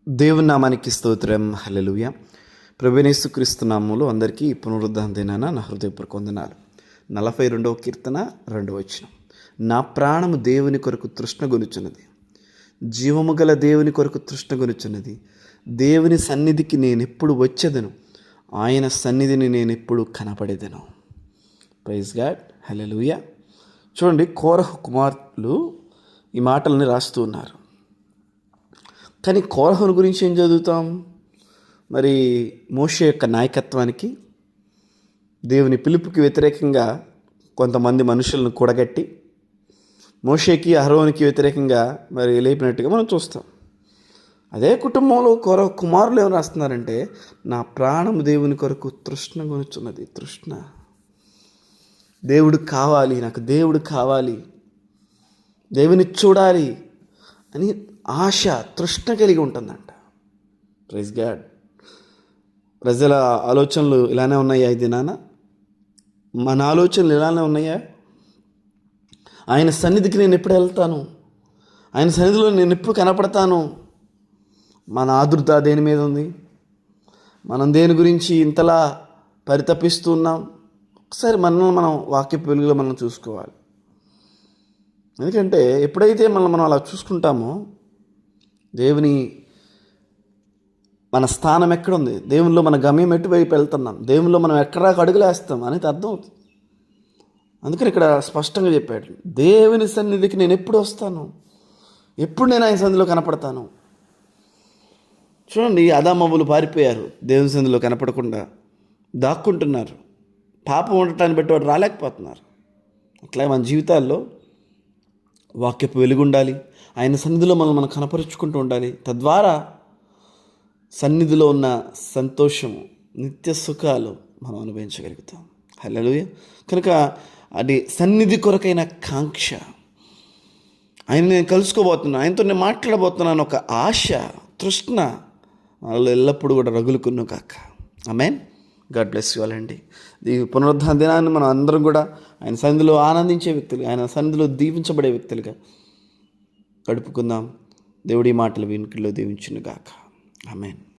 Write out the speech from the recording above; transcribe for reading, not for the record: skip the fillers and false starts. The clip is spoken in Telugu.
దేవుని నామానికి స్తోత్రం. హల్లెలూయా. ప్రభువైన యేసుక్రీస్తు నామములో అందరికీ పునరుద్ధాన దినాన నా హృదయపూర్వక వందనాలు. 42వ కీర్తన 2వ వచనం. నా ప్రాణము దేవుని కొరకు తృష్ణగొనుచున్నది, జీవము గల దేవుని కొరకు తృష్ణగొనుచున్నది. దేవుని సన్నిధికి నేనెప్పుడు వచ్చేదను, ఆయన సన్నిధిని నేనెప్పుడు కనపడేదను. Praise God. హల్లెలూయా. చూడండి, కోరహు కుమారులు ఈ మాటలని రాస్తూ ఉన్నారు. కానీ కోరహుని గురించి ఏం చదువుతాం? మరి మోషే యొక్క నాయకత్వానికి, దేవుని పిలుపుకి వ్యతిరేకంగా కొంతమంది మనుషులను కూడగట్టి మోషేకి అహరోనికి వ్యతిరేకంగా మరి లేపినట్టుగా మనం చూస్తాం. అదే కుటుంబంలో కోరహు కుమారులు ఏమైనా రాస్తున్నారంటే, నా ప్రాణం దేవుని కొరకు తృష్ణగొనుచున్నది. తృష్ణ, దేవుడు కావాలి, నాకు దేవుడు కావాలి, దేవుని చూడాలి అని ఆశ, తృష్ణ కలిగి ఉంటుందంట. Praise god. ప్రజల ఆలోచనలు ఇలానే ఉన్నాయా ఈ దినాన? మన ఆలోచనలు ఇలానే ఉన్నాయా? ఆయన సన్నిధికి నేను ఎప్పుడు వెళ్తాను, ఆయన సన్నిధిలో నేను ఎప్పుడు కనపడతాను? మన ఆదుర్ద దేని మీద ఉంది? మనం దేని గురించి ఇంతలా పరితపిస్తూ ఉన్నాం? ఒకసారి మనం వాక్యపు వెలుగులో మనం చూసుకోవాలి. ఎందుకంటే ఎప్పుడైతే మనం అలా చూసుకుంటామో, దేవుని మన స్థానం ఎక్కడుంది, దేవునిలో మన గమ్యం ఎటువైపు వెళ్తున్నాం, దేవునిలో మనం ఎక్కడా అడుగులేస్తాం అనేది అర్థమవుతుంది. అందుకని ఇక్కడ స్పష్టంగా చెప్పాడు, దేవుని సన్నిధికి నేను ఎప్పుడు వస్తాను, ఎప్పుడు నేను ఆయన సన్నిధిలో కనపడతాను. చూడండి, ఆదామవ్వలు పారిపోయారు, దేవుని సన్నిధిలో కనపడకుండా దాక్కుంటున్నారు. పాపం ఉండటాన్ని బట్టి వాడు రాలేకపోతున్నారు. అట్లా మన జీవితాల్లో వాక్యపు వెలుగు ఉండాలి, ఆయన సన్నిధిలో మనం కనపరుచుకుంటూ ఉండాలి. తద్వారా సన్నిధిలో ఉన్న సంతోషము, నిత్య సుఖాలు మనం అనుభవించగలుగుతాం. హల్లెలూయా. కనుక అది సన్నిధి కొరకైన కాంక్ష, ఆయన నేను కలుసుకోబోతున్నాను, ఆయనతో నేను మాట్లాడబోతున్నాను, ఒక ఆశ, తృష్ణ వాళ్ళు ఎల్లప్పుడూ కూడా రగులుకున్నాను కాక. ఆమేన్. గాడ్ బ్లెస్ యు ఆల్ అండి. ఈ పునరుద్ధాన దినాన్ని మనం అందరం కూడా ఆయన సన్నిధిలో ఆనందించే వ్యక్తులుగా, ఆయన సన్నిధిలో దీవించబడే వ్యక్తులుగా గడుపుకుందాం. దేవుడి మాటలు వినికిడిలో దీవించును గాక. ఆమేన్.